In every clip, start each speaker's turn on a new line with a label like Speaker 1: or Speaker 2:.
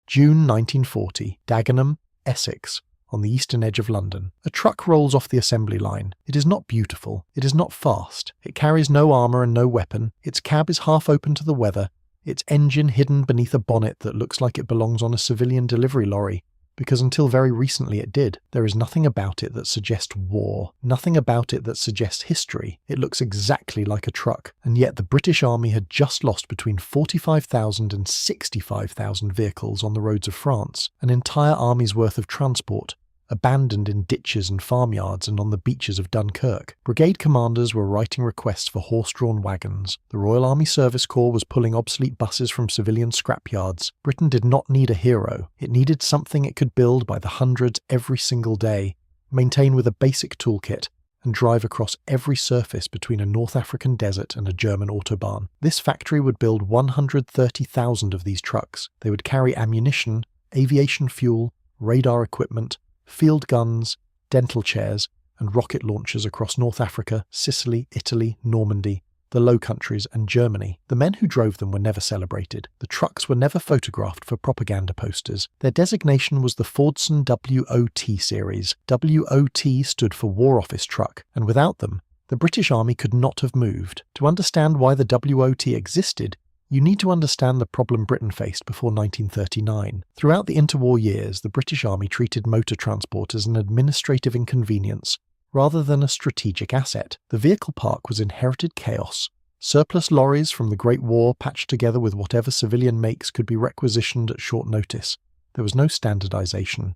Speaker 1: June 1940, Dagenham, Essex, on the eastern edge of London. A truck rolls off the assembly line. It is not beautiful. It is not fast. It carries no armour and no weapon. Its cab is half open to the weather. Its engine hidden beneath a bonnet that looks like it belongs on a civilian delivery lorry. Because until very recently it did. There is nothing about it that suggests war. Nothing about it that suggests history. It looks exactly like a truck. And yet the British Army had just lost between 45,000 and 65,000 vehicles on the roads of France. An entire army's worth of transport, abandoned in ditches and farmyards and on the beaches of Dunkirk. Brigade commanders were writing requests for horse-drawn wagons. The Royal Army Service Corps was pulling obsolete buses from civilian scrapyards. Britain did not need a hero. It needed something it could build by the hundreds every single day, maintain with a basic toolkit, and drive across every surface between a North African desert and a German autobahn. This factory would build 130,000 of these trucks. They would carry ammunition, aviation fuel, radar equipment, field guns, dental chairs, and rocket launchers across North Africa, Sicily, Italy, Normandy, the Low Countries, and Germany. The men who drove them were never celebrated. The trucks were never photographed for propaganda posters. Their designation was the Fordson WOT series. WOT stood for War Office Truck, and without them, the British Army could not have moved. To understand why the WOT existed, you need to understand the problem Britain faced before 1939. Throughout the interwar years, the British Army treated motor transport as an administrative inconvenience rather than a strategic asset. The vehicle park was inherited chaos. Surplus lorries from the Great War patched together with whatever civilian makes could be requisitioned at short notice. There was no standardization.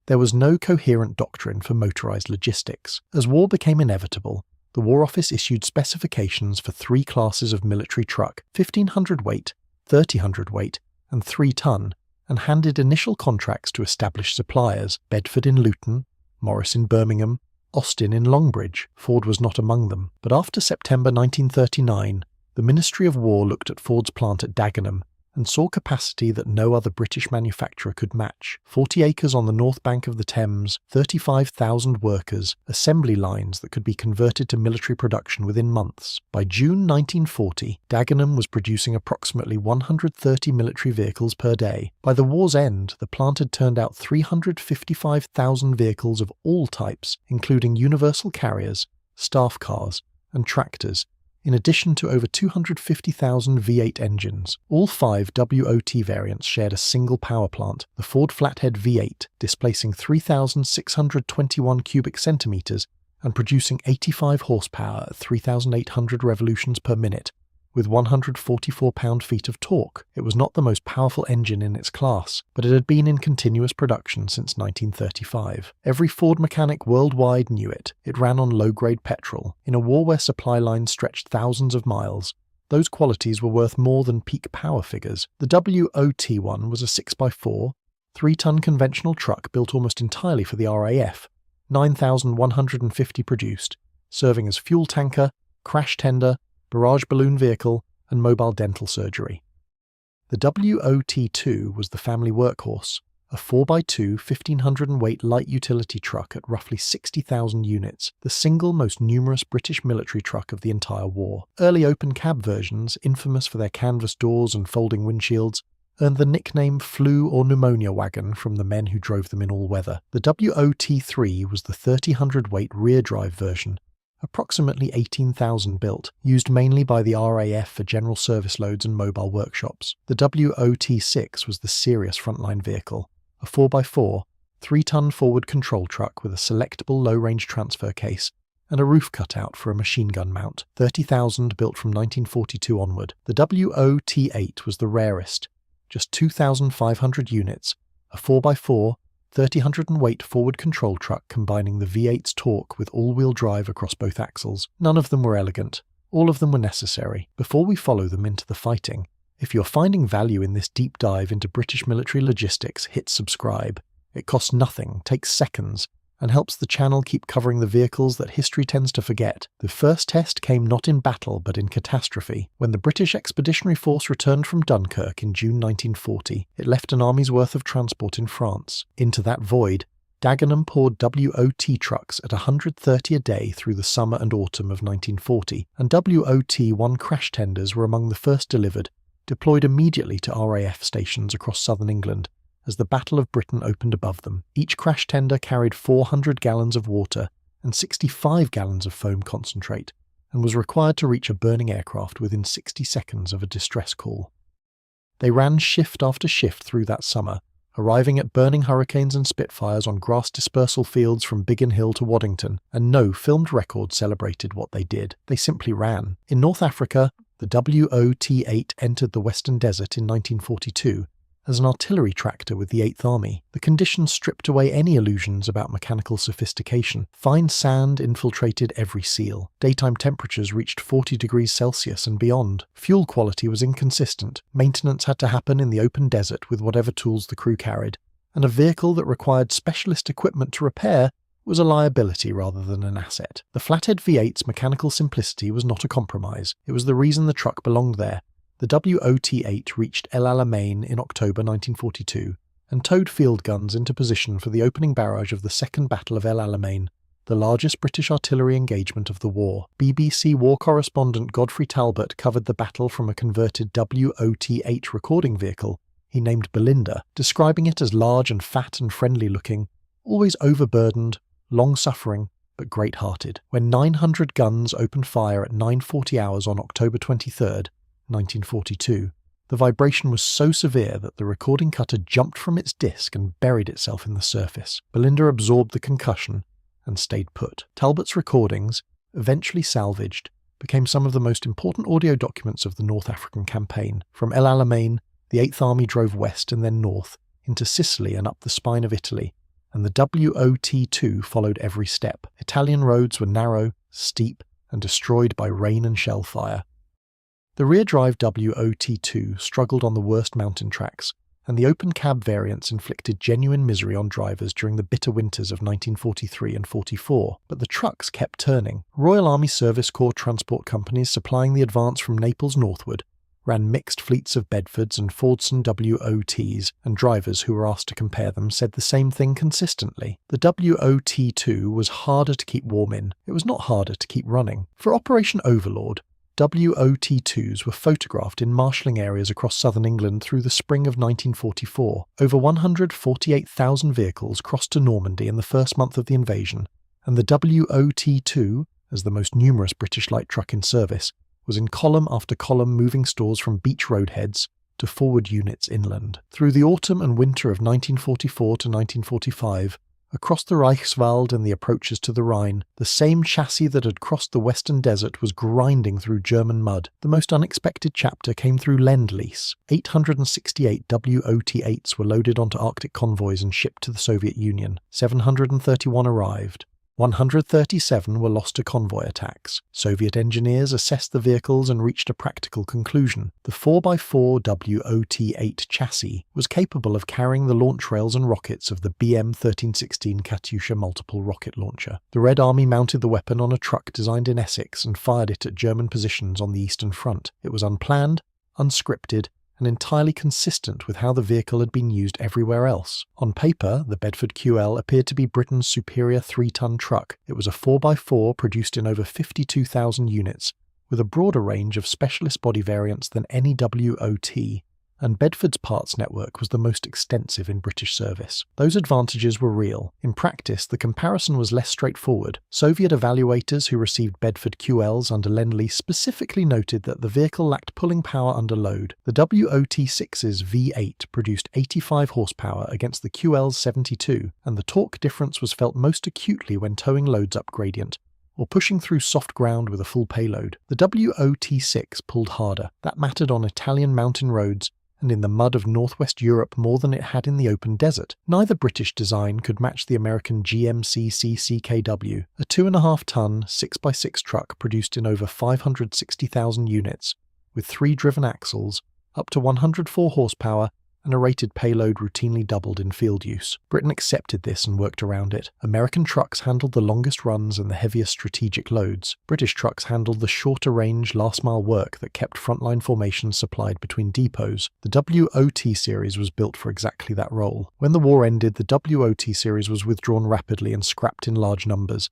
Speaker 1: There was no coherent doctrine for motorized logistics. As war became inevitable, the War Office issued specifications for 3 classes of military truck, 1500 weight, 3000 weight, and 3 ton, and handed initial contracts to established suppliers, Bedford in Luton, Morris in Birmingham, Austin in Longbridge. Ford was not among them. But after September 1939, the Ministry of War looked at Ford's plant at Dagenham and saw capacity that no other British manufacturer could match. 40 acres on the north bank of the Thames, 35,000 workers, assembly lines that could be converted to military production within months. By June 1940, Dagenham was producing approximately 130 military vehicles per day. By the war's end, the plant had turned out 355,000 vehicles of all types, including universal carriers, staff cars, and tractors, in addition to over 250,000 V8 engines. All 5 WOT variants shared a single power plant, the Ford Flathead V8, displacing 3,621 cubic centimetres and producing 85 horsepower at 3,800 revolutions per minute, with 144 pound-feet of torque. It was not the most powerful engine in its class, but it had been in continuous production since 1935. Every Ford mechanic worldwide knew it. It ran on low-grade petrol. In a war where supply lines stretched thousands of miles, those qualities were worth more than peak power figures. The WOT-1 was a 6x4, 3-ton conventional truck built almost entirely for the RAF, 9,150 produced, serving as fuel tanker, crash tender, barrage balloon vehicle, and mobile dental surgery. The WOT-2 was the family workhorse, a 4x2 1,500 weight light utility truck at roughly 60,000 units, the single most numerous British military truck of the entire war. Early open cab versions, infamous for their canvas doors and folding windshields, earned the nickname flu or pneumonia wagon from the men who drove them in all weather. The WOT-3 was the 3,000 weight rear drive version, approximately 18,000 built, used mainly by the RAF for general service loads and mobile workshops. The WOT-6 was the serious frontline vehicle, a 4x4, 3-ton forward control truck with a selectable low-range transfer case and a roof cutout for a machine gun mount, 30,000 built from 1942 onward. The WOT-8 was the rarest, just 2,500 units, a 4x4, 3,000 weight forward control truck combining the V8's torque with all-wheel drive across both axles. None of them were elegant. All of them were necessary. Before we follow them into the fighting, if you're finding value in this deep dive into British military logistics, hit subscribe. It costs nothing, takes seconds, and helps the channel keep covering the vehicles that history tends to forget. The first test came not in battle but in catastrophe. When the British Expeditionary Force returned from Dunkirk in June 1940, it left an army's worth of transport in France. Into that void, Dagenham poured WOT trucks at 130 a day through the summer and autumn of 1940, and WOT-1 crash tenders were among the first delivered, deployed immediately to RAF stations across southern England as the Battle of Britain opened above them. Each crash tender carried 400 gallons of water and 65 gallons of foam concentrate, and was required to reach a burning aircraft within 60 seconds of a distress call. They ran shift after shift through that summer, arriving at burning Hurricanes and Spitfires on grass dispersal fields from Biggin Hill to Waddington, and no filmed record celebrated what they did. They simply ran. In North Africa, the WOT-8 entered the Western Desert in 1942 as an artillery tractor with the 8th Army. The conditions stripped away any illusions about mechanical sophistication. Fine sand infiltrated every seal. Daytime temperatures reached 40 degrees Celsius and beyond. Fuel quality was inconsistent. Maintenance had to happen in the open desert with whatever tools the crew carried. And a vehicle that required specialist equipment to repair was a liability rather than an asset. The flathead V8's mechanical simplicity was not a compromise. It was the reason the truck belonged there. The WOT-8 reached El Alamein in October 1942 and towed field guns into position for the opening barrage of the Second Battle of El Alamein, the largest British artillery engagement of the war. BBC war correspondent Godfrey Talbot covered the battle from a converted WOT-8 recording vehicle he named Belinda, describing it as large and fat and friendly-looking, always overburdened, long-suffering, but great-hearted. When 900 guns opened fire at 9:40 hours on October 23rd, 1942, the vibration was so severe that the recording cutter jumped from its disc and buried itself in the surface. Belinda absorbed the concussion and stayed put. Talbot's recordings, eventually salvaged, became some of the most important audio documents of the North African campaign. From El Alamein, the 8th Army drove west and then north, into Sicily and up the spine of Italy, and the WOT-2 followed every step. Italian roads were narrow, steep, and destroyed by rain and shell fire. The rear-drive WOT-2 struggled on the worst mountain tracks, and the open cab variants inflicted genuine misery on drivers during the bitter winters of 1943 and 44, but the trucks kept turning. Royal Army Service Corps transport companies supplying the advance from Naples northward ran mixed fleets of Bedfords and Fordson WOTs, and drivers who were asked to compare them said the same thing consistently. The WOT-2 was harder to keep warm in. It was not harder to keep running. For Operation Overlord, WOT-2s were photographed in marshalling areas across southern England through the spring of 1944. Over 148,000 vehicles crossed to Normandy in the first month of the invasion, and the WOT-2, as the most numerous British light truck in service, was in column after column moving stores from beach roadheads to forward units inland. Through the autumn and winter of 1944 to 1945, across the Reichswald and the approaches to the Rhine, the same chassis that had crossed the Western Desert was grinding through German mud. The most unexpected chapter came through lend-lease. 868 WOT-8s were loaded onto Arctic convoys and shipped to the Soviet Union. 731 arrived. 137 were lost to convoy attacks. Soviet engineers assessed the vehicles and reached a practical conclusion. The 4x4 WOT-8 chassis was capable of carrying the launch rails and rockets of the BM-1316 Katyusha multiple rocket launcher. The Red Army mounted the weapon on a truck designed in Essex and fired it at German positions on the Eastern Front. It was unplanned, unscripted, and entirely consistent with how the vehicle had been used everywhere else. On paper, the Bedford QL appeared to be Britain's superior 3-ton truck. It was a 4x4 produced in over 52,000 units, with a broader range of specialist body variants than any WOT, and Bedford's parts network was the most extensive in British service. Those advantages were real. In practice, the comparison was less straightforward. Soviet evaluators who received Bedford QLs under lend-lease specifically noted that the vehicle lacked pulling power under load. The WOT-6's V8 produced 85 horsepower against the QL's 72, and the torque difference was felt most acutely when towing loads up gradient, or pushing through soft ground with a full payload. The WOT-6 pulled harder. That mattered on Italian mountain roads and in the mud of northwest Europe more than it had in the open desert. Neither British design could match the American GMC CCKW, a 2.5-ton 6x6 truck produced in over 560,000 units, with 3 driven axles, up to 104 horsepower, and a rated payload routinely doubled in field use. Britain accepted this and worked around it. American trucks handled the longest runs and the heaviest strategic loads. British trucks handled the shorter range, last-mile work that kept frontline formations supplied between depots. The WOT series was built for exactly that role. When the war ended, the WOT series was withdrawn rapidly and scrapped in large numbers.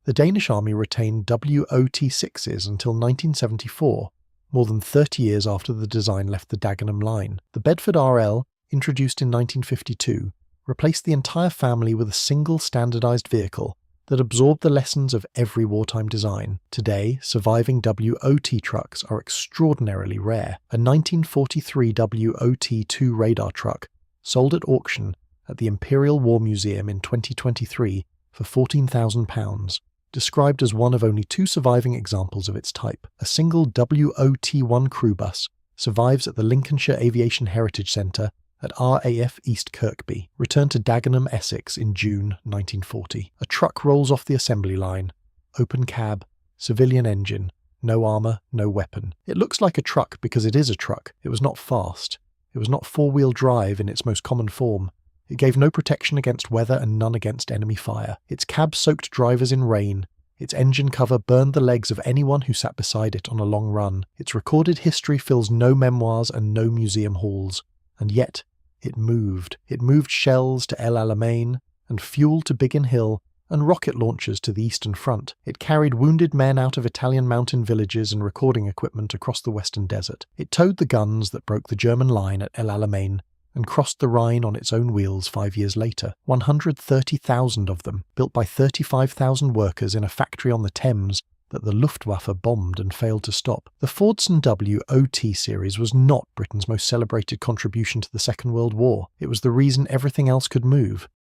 Speaker 1: The Danish army retained WOT-6s until 1974, more than 30 years after the design left the Dagenham line. The Bedford RL, introduced in 1952, replaced the entire family with a single standardized vehicle that absorbed the lessons of every wartime design. Today, surviving WOT trucks are extraordinarily rare. A 1943 WOT-2 radar truck sold at auction at the Imperial War Museum in 2023 for £14,000, described as one of only 2 surviving examples of its type. A single WOT-1 crew bus survives at the Lincolnshire Aviation Heritage Centre at RAF East Kirkby, returned to Dagenham, Essex in June 1940. A truck rolls off the assembly line, open cab, civilian engine, no armour, no weapon. It looks like a truck because it is a truck. It was not fast. It was not four-wheel drive in its most common form. It gave no protection against weather and none against enemy fire. Its cab soaked drivers in rain. Its engine cover burned the legs of anyone who sat beside it on a long run. Its recorded history fills no memoirs and no museum halls. And yet, it moved. It moved shells to El Alamein, and fuel to Biggin Hill, and rocket launchers to the Eastern Front. It carried wounded men out of Italian mountain villages and recording equipment across the Western Desert. It towed the guns that broke the German line at El Alamein, and crossed the Rhine on its own wheels 5 years later. 130,000 of them, built by 35,000 workers in a factory on the Thames that the Luftwaffe bombed and failed to stop. The Fordson WOT series was not Britain's most celebrated contribution to the Second World War. It was the reason everything else could move.